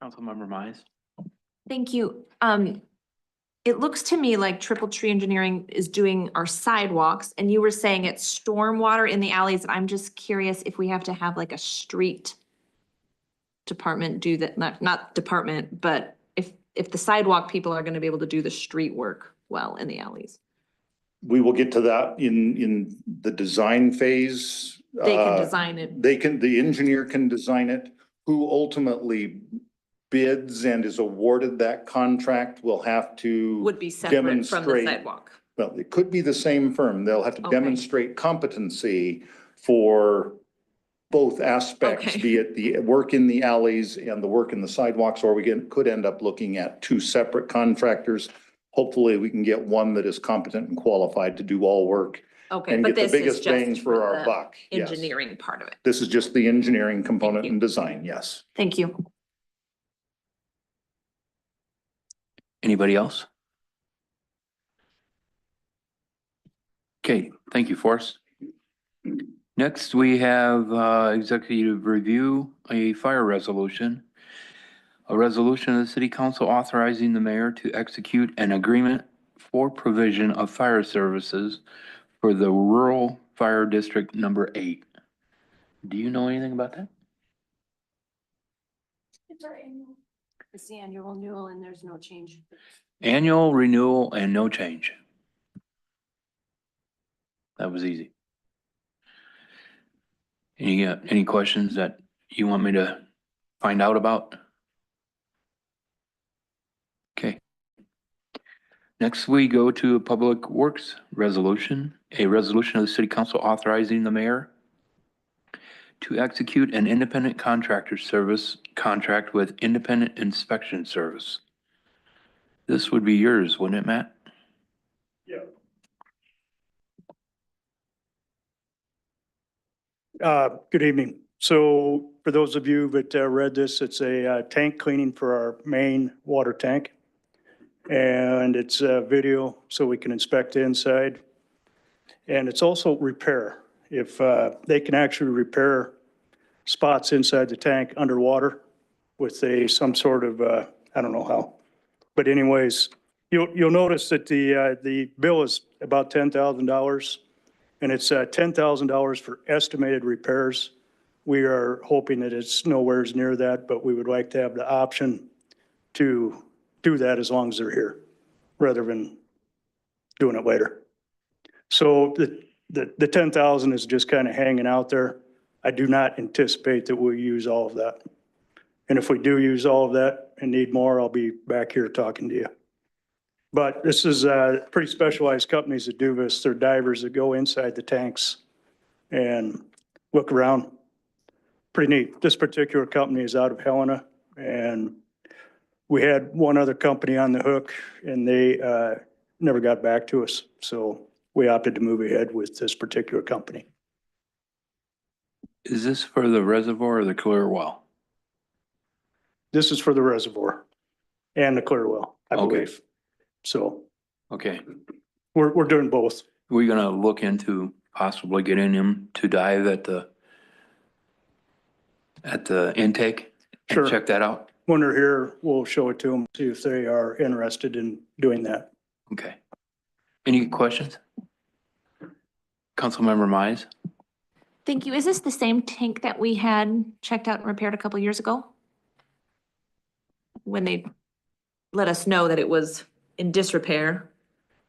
Councilmember Mize. Thank you. It looks to me like Triple Tree Engineering is doing our sidewalks, and you were saying it's stormwater in the alleys. I'm just curious if we have to have like a street department do that, not department, but if the sidewalk people are gonna be able to do the street work well in the alleys. We will get to that in the design phase. They can design it. The engineer can design it. Who ultimately bids and is awarded that contract will have to. Would be separate from the demonstrate- sidewalk. Well, it could be the same firm. They'll have to Okay. demonstrate competency for both aspects, Okay. be it the work in the alleys and the work in the sidewalks, or could end up looking at two separate contractors. Hopefully, we can get one that is competent and qualified to do all work Okay, and but get the this is biggest bang just for our the buck. Yes. engineering part of it. This is just the engineering component you. and design, yes. Thank you. Anybody else? Okay, thank you, Forrest. Next, we have executive review, a fire resolution. A resolution of the city council authorizing the mayor to execute an agreement for provision of fire services for the rural fire district number 8. Do you know anything about that? It's the annual renewal and there's no change. Annual renewal and no change. That was easy. Any questions that you want me to find out about? Okay. Next, we go to a public works resolution, a resolution of the city council authorizing the mayor to execute an independent contractor service contract with Independent Inspection Service. This would be yours, wouldn't it, Matt? Good evening. So for those of you that read this, it's a tank cleaning for our main water tank. And it's a video so we can inspect the inside. And it's also repair. If they can actually repair spots inside the tank underwater with some sort of, I don't know how. But anyways, you'll notice that the bill is about $10,000. And it's $10,000 for estimated repairs. We are hoping that it's nowhere near that, but we would like to have the option to do that as long as they're here, rather than doing it later. So the 10,000 is just kind of hanging out there. I do not anticipate that we'll use all of that. And if we do use all of that and need more, I'll be back here talking to you. But this is pretty specialized companies that do this. They're divers that go inside the tanks and look around. Pretty neat. This particular company is out of Helena, and we had one other company on the hook, and they never got back to us. So we opted to move ahead with this particular company. Is this for the reservoir or the clear well? This is for the reservoir and the clear well, I Okay. believe. So Okay. we're doing both. We're gonna look into possibly getting him to dive at the intake and Sure. check that out. When they're here, we'll show it to them, see if they are interested in doing that. Okay. Any questions? Councilmember Mize? Thank you. Is this the same tank that we had checked out and repaired a couple years ago? When they let us know that it was in disrepair?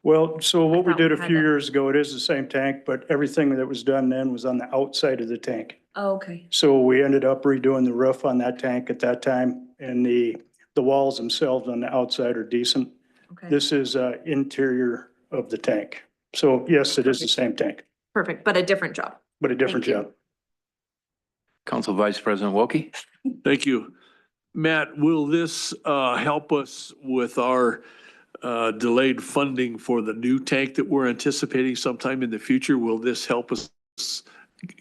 Well, so what we thought did we a had few that. years ago, it is the same tank, but everything that was done then was on the outside of the tank. Oh, okay. So we ended up redoing the roof on that tank at that time, and the walls themselves on the outside are decent. Okay. This is interior of the tank. So yes, it is the same tank, Perfect, but a different job. but a different Thank you. job. Council Vice President Wilkie? Thank you. Matt, will this help us with our delayed funding for the new tank that we're anticipating sometime in the future? Will this help us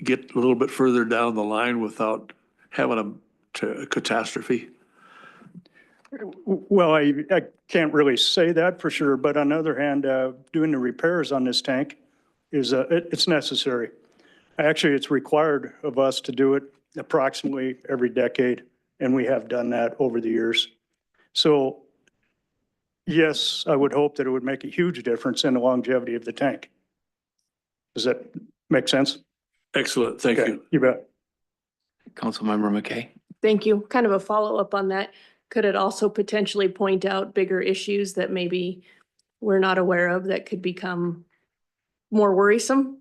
get a little bit further down the line without having a catastrophe? Well, I can't really say that for sure, but on the other hand, doing the repairs on this tank is, it's necessary. Actually, it's required of us to do it approximately every decade. and we have done that over the years. So yes, I would hope that it would make a huge difference in the longevity of the tank. Does that make sense? Excellent, thank Okay, you. you bet. Councilmember McKay. Thank you. Kind of a follow-up on that. Could it also potentially point out bigger issues that maybe we're not aware of that could become more worrisome?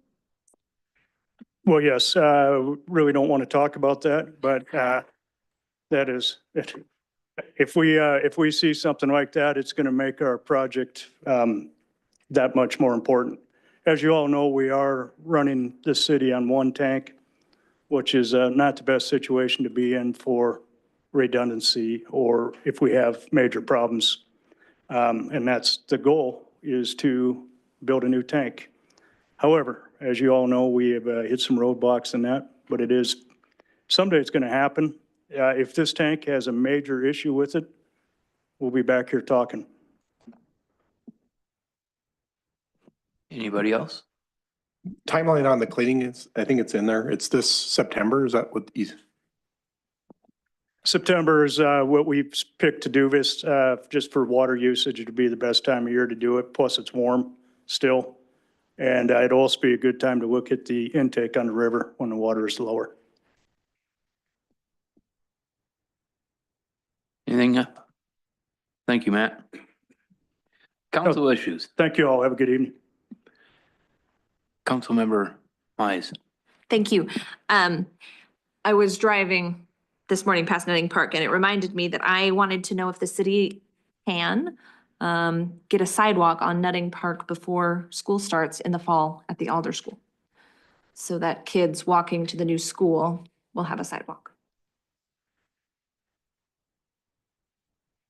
Well, yes, really don't want to talk about that, but that is, if we see something like that, it's going to make our project that much more important. As you all know, we are running the city on one tank, which is not the best situation to be in for redundancy or if we have major problems. And that's the goal, is to build a new tank. However, as you all know, we have hit some roadblocks in that, but it is, someday it's going to happen. If this tank has a major issue with it, we'll be back here talking. Anybody else? Timeline on the cleaning is, I think it's in there. It's this September. Is that what you? September is what we've picked to do this, just for water usage. It'd be the best time of year to do it. Plus it's warm still. And it'd also be a good time to look at the intake on the river when the water is lower. Anything? Thank you, Matt. Council issues. Thank you all. Have a good evening. Councilmember Mize. Thank you. I was driving this morning past Nutting Park and it reminded me that I wanted to know if the city can get a sidewalk on Nutting Park before school starts in the fall at the Alder School. So that kids walking to the new school will have a sidewalk.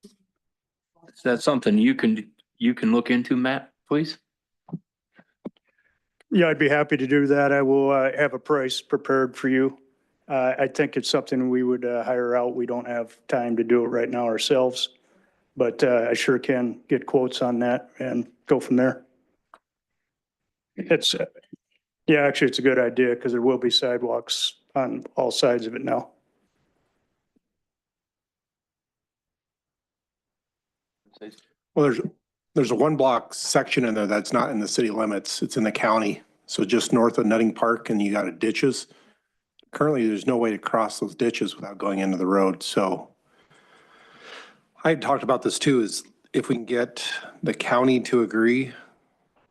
Is that something you can look into, Matt, please? Yeah, I'd be happy to do that. I will have a price prepared for you. I think it's something we would hire out. We don't have time to do it right now ourselves. But I sure can get quotes on that and go from there. It's, yeah, actually, it's a good idea because there will be sidewalks on all sides of it now. Well, there's a 1 block section in there that's not in the city limits. It's in the county. So just north of Nutting Park, and you got ditches. Currently, there's no way to cross those ditches without going into the road. So I had talked about this too, is if we can get the county to agree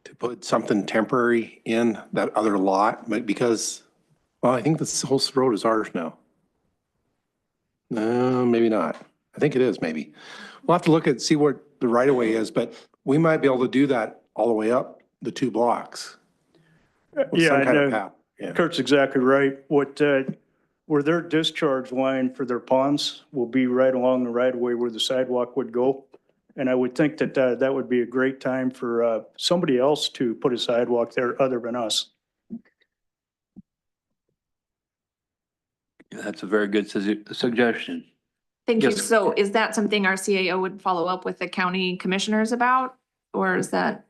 to put something temporary in that other lot, but because, well, I think this whole road is ours now. No, maybe not. I think it is, maybe. We'll have to look at, see what the right of way is, but we might be able to do that all the way up the 2 blocks. with Yeah, some I kind of know. path. Yeah. Kurt's exactly right. Where their discharge line for their ponds will be right along the right of way where the sidewalk would go. And I would think that that would be a great time for somebody else to put a sidewalk there other than us. That's a very good suggestion. Thank you. Yes. So is that something our CAO would follow up with the county commissioners about? Or is that,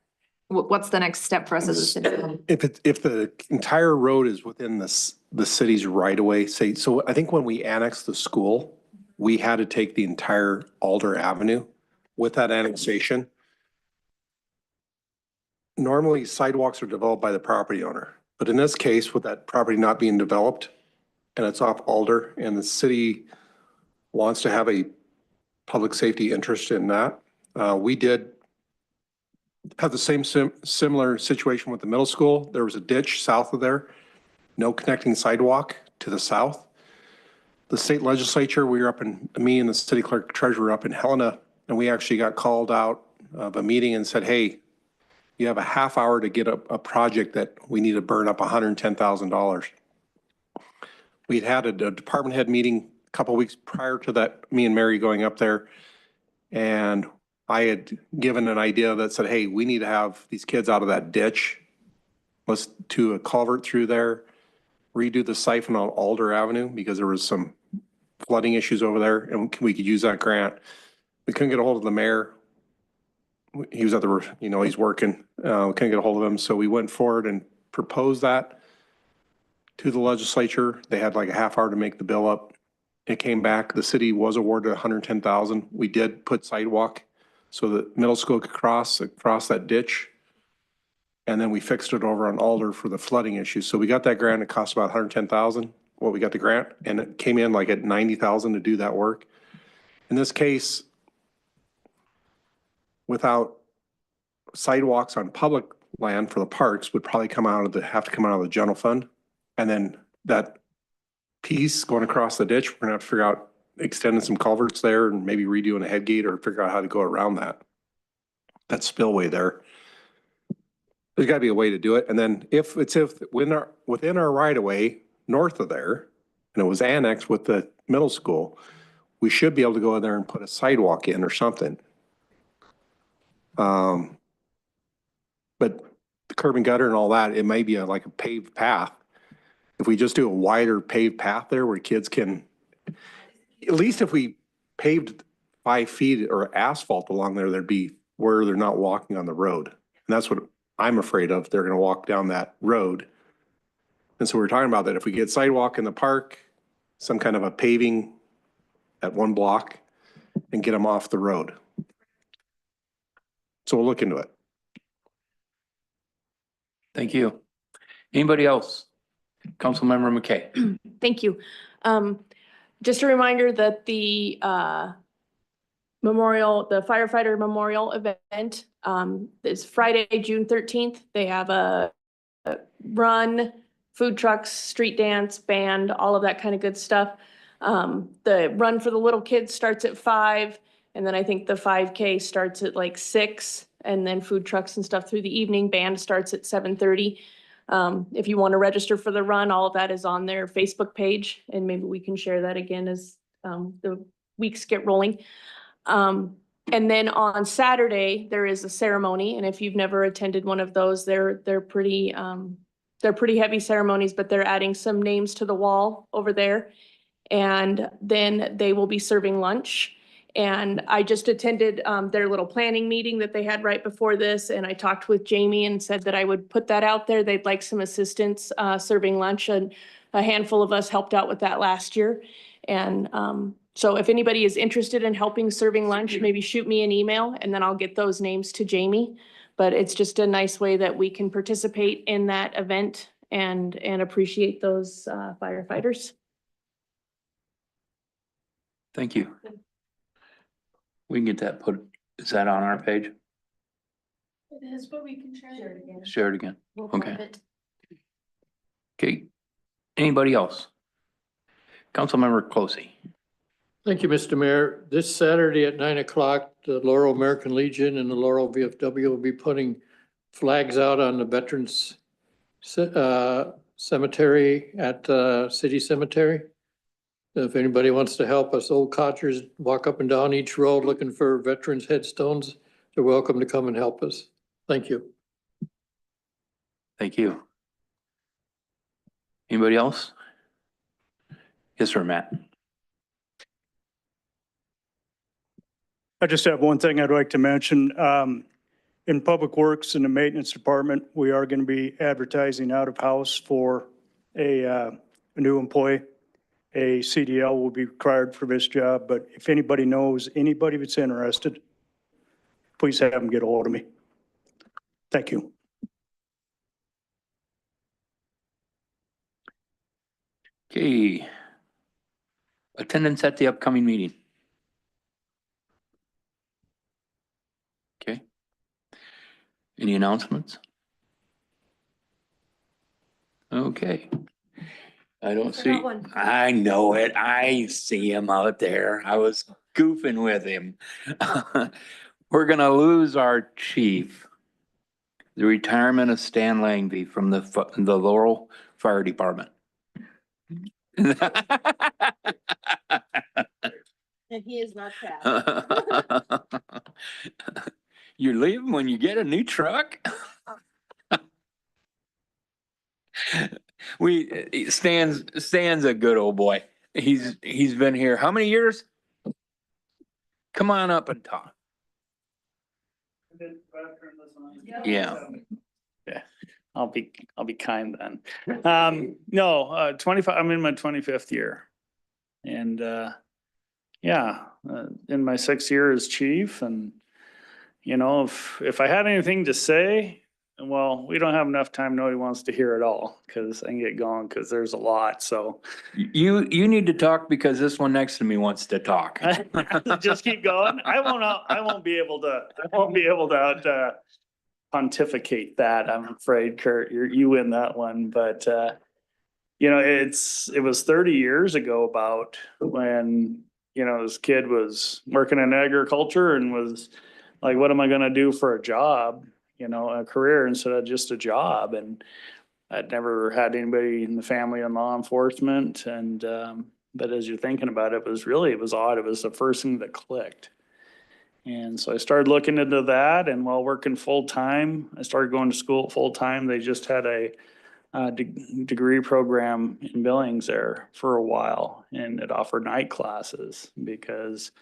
what's the next step for us as a city? If the entire road is within the city's right of way, say, so I think when we annexed the school, we had to take the entire Alder Avenue with that annexation. Normally sidewalks are developed by the property owner, but in this case, with that property not being developed and it's off Alder and the city wants to have a public safety interest in that, we did have the same similar situation with the middle school. There was a ditch south of there, no connecting sidewalk to the south. The state legislature, we were up in, me and the city clerk treasurer up in Helena, and we actually got called out of a meeting and said, hey, you have a half hour to get a project that we need to burn up $110,000. We'd had a department head meeting a couple of weeks prior to that, me and Mary going up there, and I had given an idea that said, hey, we need to have these kids out of that ditch. Let's do a culvert through there, redo the siphon on Alder Avenue because there was some flooding issues over there and we could use that grant. We couldn't get a hold of the mayor. He was at the, he's working. We couldn't get a hold of him. So we went forward and proposed that to the legislature. They had like a half hour to make the bill up. It came back, the city was awarded 110,000. We did put sidewalk so that middle school could cross that ditch. And then we fixed it over on Alder for the flooding issue. So we got that grant. It cost about 110,000. Well, we got the grant and it came in like at 90,000 to do that work. In this case, without sidewalks on public land for the parks would probably have to come out of the general fund. And then that piece going across the ditch, we're gonna have to figure out extending some culverts there and maybe redoing a head gate or figure out how to go around that spillway there. There's gotta be a way to do it. And then if within our right of way, north of there, and it was annexed with the middle school, we should be able to go in there and put a sidewalk in or something. But the curb and gutter and all that, it may be like a paved path. If we just do a wider paved path there where kids can, at least if we paved 5 feet or asphalt along there, there'd be where they're not walking on the road. And that's what I'm afraid of. They're gonna walk down that road. And so we're talking about that. If we get sidewalk in the park, some kind of a paving at one block and get them off the road. So we'll look into it. Thank you. Anybody else? Councilmember McKay. Thank you. Just a reminder that the the firefighter memorial event is Friday, June 13th. They have a run, food trucks, street dance, band, all of that kind of good stuff. The run for the little kids starts at 5, and then I think the 5K starts at like 6, and then food trucks and stuff through the evening. Band starts at 7:30. If you want to register for the run, all of that is on their Facebook page, and maybe we can share that again as the weeks get rolling. And then on Saturday, there is a ceremony, and if you've never attended one of those, they're pretty heavy ceremonies, but they're adding some names to the wall over there. And then they will be serving lunch. And I just attended their little planning meeting that they had right before this, and I talked with Jamie and said that I would put that out there. They'd like some assistance serving lunch, and a handful of us helped out with that last year. And so if anybody is interested in helping serving lunch, maybe shoot me an email and then I'll get those names to Jamie. But it's just a nice way that we can participate in that event and appreciate those firefighters. Thank you. We can get that is that on our page? It is, but we can share it again. Share it again. Okay. Okay. Anybody else? Councilmember Closey. Thank you, Mr. Mayor. This Saturday at 9 o'clock, the Laurel American Legion and the Laurel VFW will be putting flags out on the Veterans Cemetery at City Cemetery. If anybody wants to help us old codgers walk up and down each road looking for veterans headstones, they're welcome to come and help us. Thank you. Thank you. Anybody else? Yes, sir, Matt. I just have one thing I'd like to mention. In Public Works and the Maintenance Department, we are going to be advertising out of house for a new employee. A CDL will be required for this job, but if anybody knows anybody that's interested, please have them get a hold of me. Thank you. Okay. Attendance at the upcoming meeting. Okay. Any announcements? Okay. I don't see, forgot one. I know it. I see him out there. I was goofing with him. We're gonna lose our chief. The retirement of Stan Langby from the Laurel Fire Department. And he is not fast. You're leaving when you get a new truck? Stan's a good old boy. He's been here how many years? Come on up and talk. Yeah. I'll be kind then. No, 25, I'm in my 25th year. And, yeah, in my 6th year as chief, and, you know, if I had anything to say, well, we don't have enough time. Nobody wants to hear it all, because I can get going, because there's a lot, so. You need to talk because this one next to me wants to talk. Just keep going. I won't be able to pontificate that, I'm afraid, Kurt. You win that one, but, you know, it was 30 years ago about when, you know, this kid was working in agriculture and was like, what am I gonna do for a job? You know, a career instead of just a job. And I'd never had anybody in the family in law enforcement, and, but as you're thinking about it, it was odd. It was the first thing that clicked. And so I started looking into that, and while working full-time, I started going to school full-time. They just had a degree program in Billings there for a while, and it offered night classes, because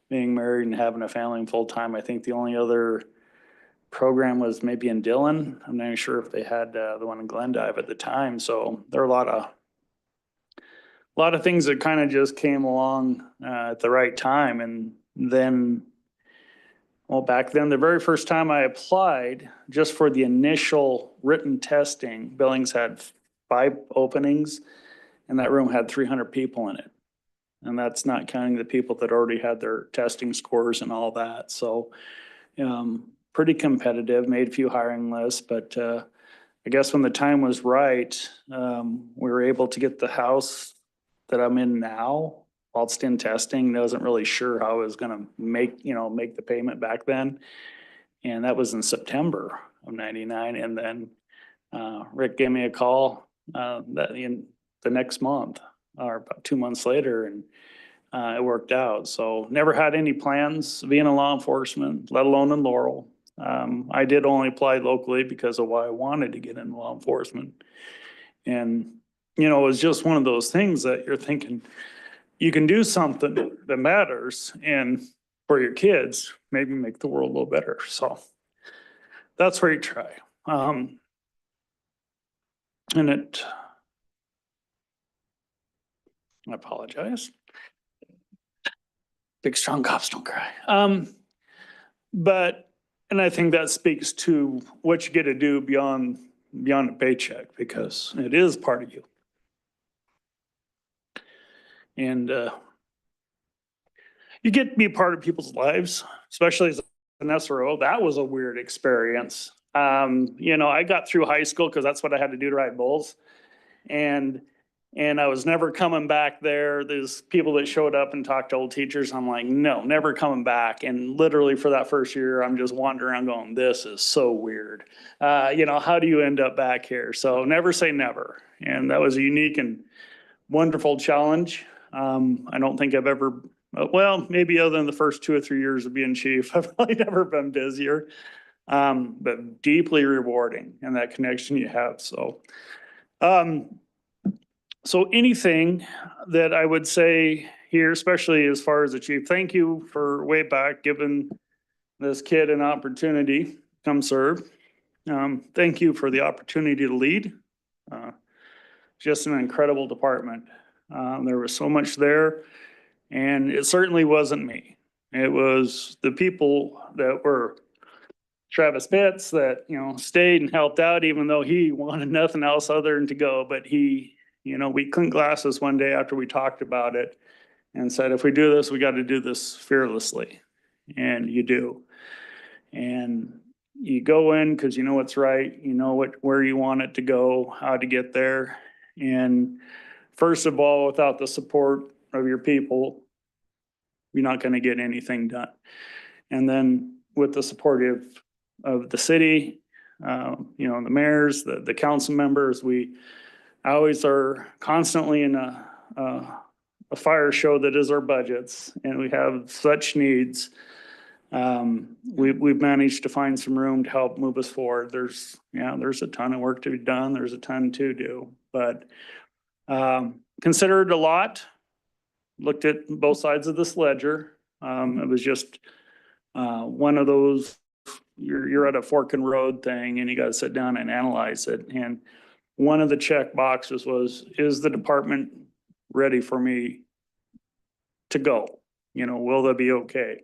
being married and having a family and full-time, I think the only other program was maybe in Dillon. I'm not even sure if they had the one in Glendive at the time. So there are a lot of things that kind of just came along at the right time. And then, well, back then, the very first time I applied, just for the initial written testing, Billings had 5 openings, and that room had 300 people in it. And that's not counting the people that already had their testing scores and all that. So, pretty competitive, made a few hiring lists, but I guess when the time was right, we were able to get the house that I'm in now whilst in testing. I wasn't really sure how I was gonna make the payment back then. And that was in September of '99. And then Rick gave me a call the next month, or about 2 months later, and it worked out. So never had any plans of being in law enforcement, let alone in Laurel. I did only apply locally because of why I wanted to get into law enforcement. And, you know, it was just one of those things that you're thinking, you can do something that matters, and for your kids, maybe make the world a little better. So that's where you try. And I apologize. Big strong cops don't cry. And I think that speaks to what you get to do beyond a paycheck, because it is part of you. And you get to be a part of people's lives, especially as an SRO. That was a weird experience. You know, I got through high school because that's what I had to do to ride bulls. And I was never coming back there. There's people that showed up and talked to old teachers. I'm like, no, never coming back. And literally for that first year, I'm just wandering around going, this is so weird. You know, how do you end up back here? So never say never. And that was a unique and wonderful challenge. I don't think I've ever, well, maybe other than the first 2 or 3 years of being chief, I've probably never been busier, but deeply rewarding, and that connection you have. So anything that I would say here, especially as far as the chief, thank you for way back giving this kid an opportunity to come serve. Thank you for the opportunity to lead. Just an incredible department. There was so much there, and it certainly wasn't me. It was the people that were Travis Pitts that, you know, stayed and helped out, even though he wanted nothing else other than to go. But he, you know, we clinked glasses one day after we talked about it and said, if we do this, we got to do this fearlessly. And you do. And you go in because you know what's right, you know where you want it to go, how to get there. And first of all, without the support of your people, you're not going to get anything done. And then with the support of the city, you know, the mayors, the council members, we always are constantly in a fire show that is our budgets, and we have such needs. We've managed to find some room to help move us forward. There's a ton of work to be done. There's a ton to do, but considered a lot. Looked at both sides of this ledger. It was just one of those, you're at a fork in road thing, and you got to sit down and analyze it. And one of the check boxes was, is the department ready for me to go? You know, will they be okay?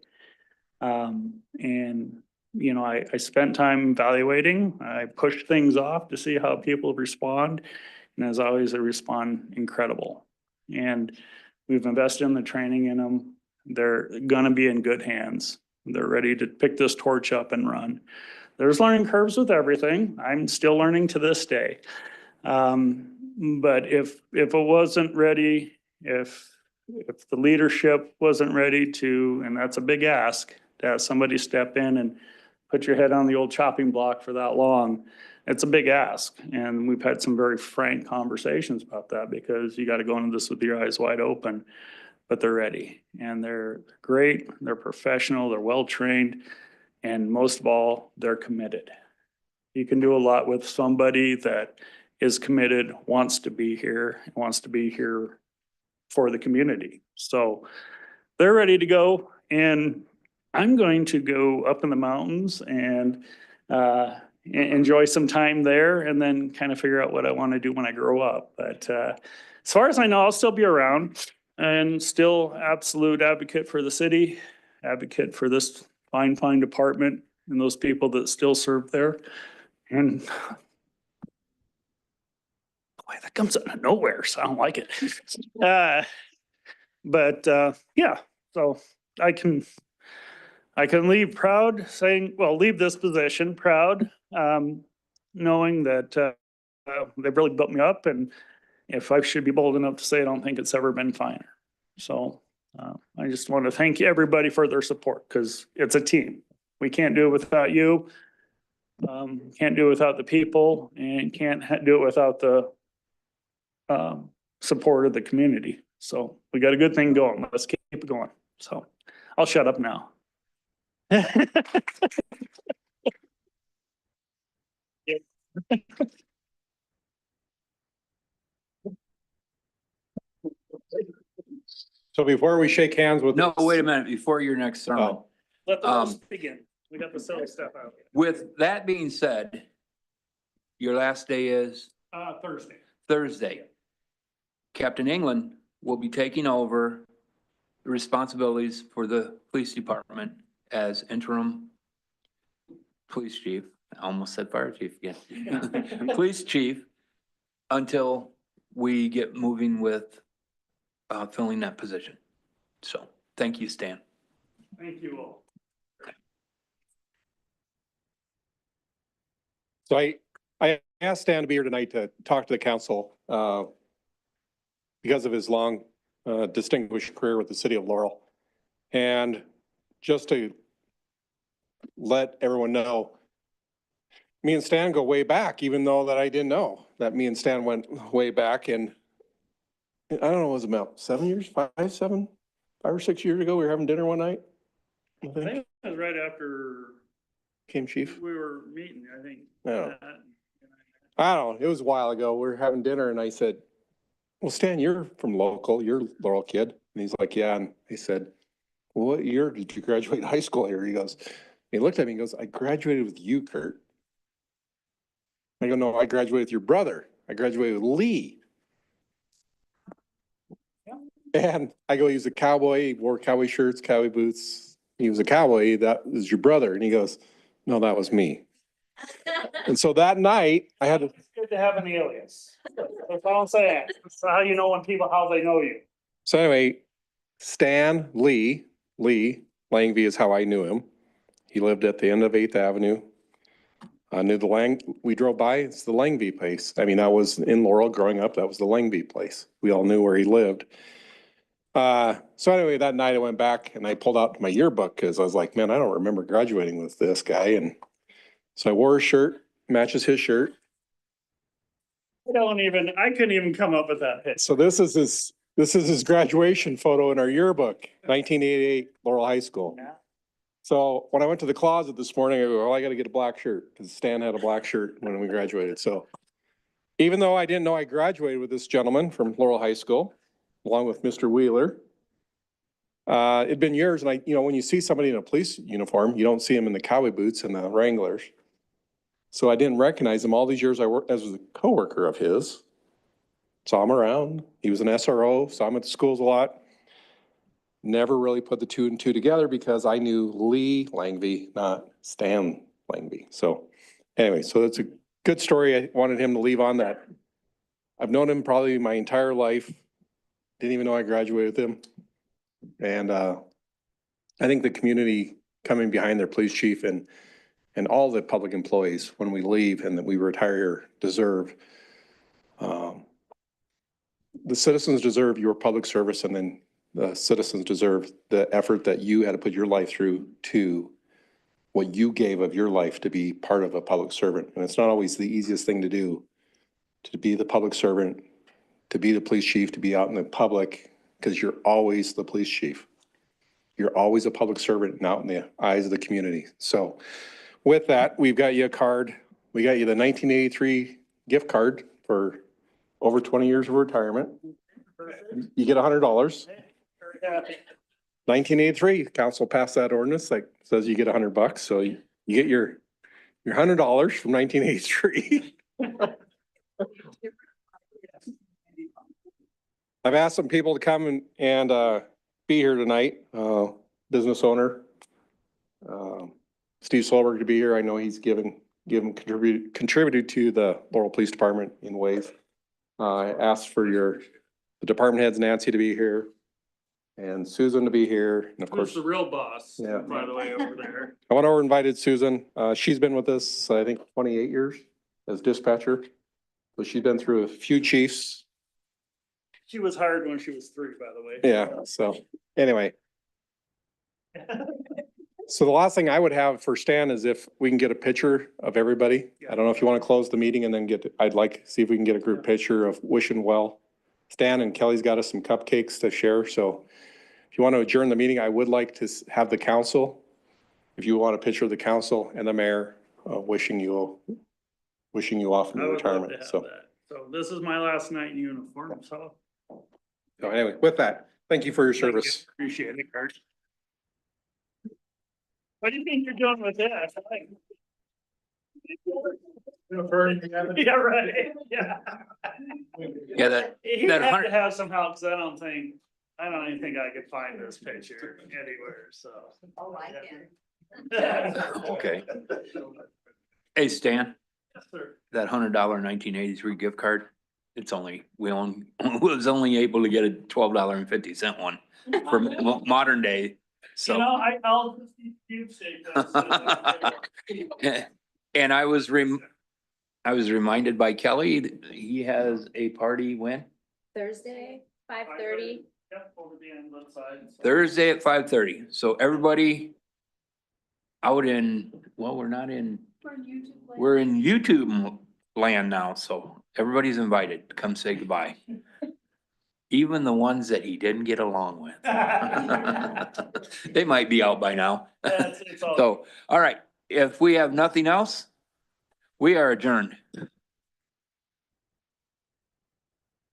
And, you know, I spent time evaluating. I pushed things off to see how people respond. And as always, they respond incredible. And we've invested in the training in them. They're gonna be in good hands. They're ready to pick this torch up and run. There's learning curves with everything. I'm still learning to this day. But if it wasn't ready, if the leadership wasn't ready to, and that's a big ask, to have somebody step in and put your head on the old chopping block for that long, it's a big ask. And we've had some very frank conversations about that because you got to go into this with your eyes wide open, but they're ready and they're great. They're professional, they're well-trained, and most of all, they're committed. You can do a lot with somebody that is committed, wants to be here for the community. So they're ready to go, and I'm going to go up in the mountains and enjoy some time there and then kind of figure out what I want to do when I grow up. But as far as I know, I'll still be around and still absolute advocate for the city, advocate for this fine department and those people that still serve there. And boy, that comes out of nowhere, so I don't like it. Yeah, so I can leave proud saying, well, leave this position proud, knowing that they've really built me up. And if I should be bold enough to say, I don't think it's ever been finer. So I just want to thank everybody for their support because it's a team. We can't do it without you. Can't do it without the people, and can't do it without the support of the community. So we got a good thing going. Let's keep it going. So I'll shut up now. So before we shake hands with. No, wait a minute, before your next sermon. Oh. Let the roast begin. We got the silly stuff out. With that being said, your last day is Thursday. Thursday. Captain England will be taking over the responsibilities for the police department as interim police chief. I almost said fire chief again. Police chief until we get moving with filling that position. So, thank you, Stan. Thank you all. So I asked Stan to be here tonight to talk to the council because of his long distinguished career with the city of Laurel. And just to let everyone know, me and Stan go way back, even though that I didn't know that me and Stan went way back. And I don't know, it was about 7 years, 5 or 6 years ago, we were having dinner one night. I I think, think it was right after came chief. we were meeting, I think. Yeah. I don't know, it was a while ago. We were having dinner and I said, well, Stan, you're from local, you're a Laurel kid. And he's like, yeah. And I said, well, what year did you graduate high school here? He goes, he looked at me and goes, I graduated with you, Kurt. I go, no, I graduated with your brother. I graduated with Lee. And I go, he was a cowboy, he wore cowboy shirts, cowboy boots. He was a cowboy, that was your brother. And he goes, no, that was me. And so that night I had to. It's good to have an alias. That's all I'm saying. That's how you know when people, how they know you. So anyway, Stan Lee Langvey is how I knew him. He lived at the end of 8th Avenue. I knew we drove by, it's the Langvey place. I mean, I was in Laurel growing up, that was the Langvey place. We all knew where he lived. So anyway, that night I went back and I pulled out my yearbook because I was like, man, I don't remember graduating with this guy. And so I wore a shirt, matches his shirt. I couldn't even come up with that pitch. So this is his graduation photo in our yearbook, 1988 Laurel High School. Yeah. So when I went to the closet this morning, I go, oh, I got to get a black shirt because Stan had a black shirt when we graduated. So even though I didn't know I graduated with this gentleman from Laurel High School, along with Mr. Wheeler, it'd been years. And when you see somebody in a police uniform, you don't see him in the cowboy boots and the Wranglers. So I didn't recognize him all these years. I worked as a coworker of his, saw him around. He was an SRO, saw him at the schools a lot. never really put the two and two together because I knew Lee Langby, not Stan Langby. So anyway, so that's a good story. I wanted him to leave on that. I've known him probably my entire life. Didn't even know I graduated with him. And I think the community coming behind their police chief and all the public employees when we leave and that we retire deserve. The citizens deserve your public service, and then the citizens deserve the effort that you had to put your life through to what you gave of your life to be part of a public servant. And it's not always the easiest thing to do, to be the public servant, to be the police chief, to be out in the public, because you're always the police chief. You're always a public servant and out in the eyes of the community. So with that, we've got you a card. We got you the 1983 gift card for over 20 years of retirement. You get $100. 1983, council passed that ordinance that says you get $100. So you get your $100 from 1983. I've asked some people to come and be here tonight. Business owner, Steve Solberg to be here. I know he's contributed to the Laurel Police Department in ways. I asked for the department heads, Nancy to be here and Susan to be here. And of course, the real boss, Yeah. by the way, over there. I went over and invited Susan. She's been with us, I think, 28 years as dispatcher. So she's been through a few chiefs. She was hired when she was 3, by the way. Yeah, so anyway. So the last thing I would have for Stan is if we can get a picture of everybody. I don't know if you want to close the meeting and then I'd like to see if we can get a group picture of wishing well. Stan and Kelly's got us some cupcakes to share. So if you want to adjourn the meeting, I would like to have the council. If you want a picture of the council and the mayor wishing you off in I your would love to retirement. have So that. So this is my last night in uniform, so. anyway, with that, thank you for your Thank you. service. Appreciate it, Kurt. What do you think you're doing with this? Yeah, right, yeah. Yeah, that He that had 100 to have some help, cause I don't even think I could find this picture anywhere, so. Oh, I can. Okay. Hey, Stan, Yes, sir. that $100 1983 gift card, we was only able to get a $12.50 one for modern day. You know, I'll just eat keepsake. And I was reminded by Kelly, that he has a party when? Thursday, 5:30. Yep, over the inlet side. so. Thursday at 5:30. So everybody out we're in YouTube land now, so everybody's invited to come say goodbye. Even the ones that he didn't get along with. They might be out by now. It's all. So, all right, if we have nothing else, we are adjourned.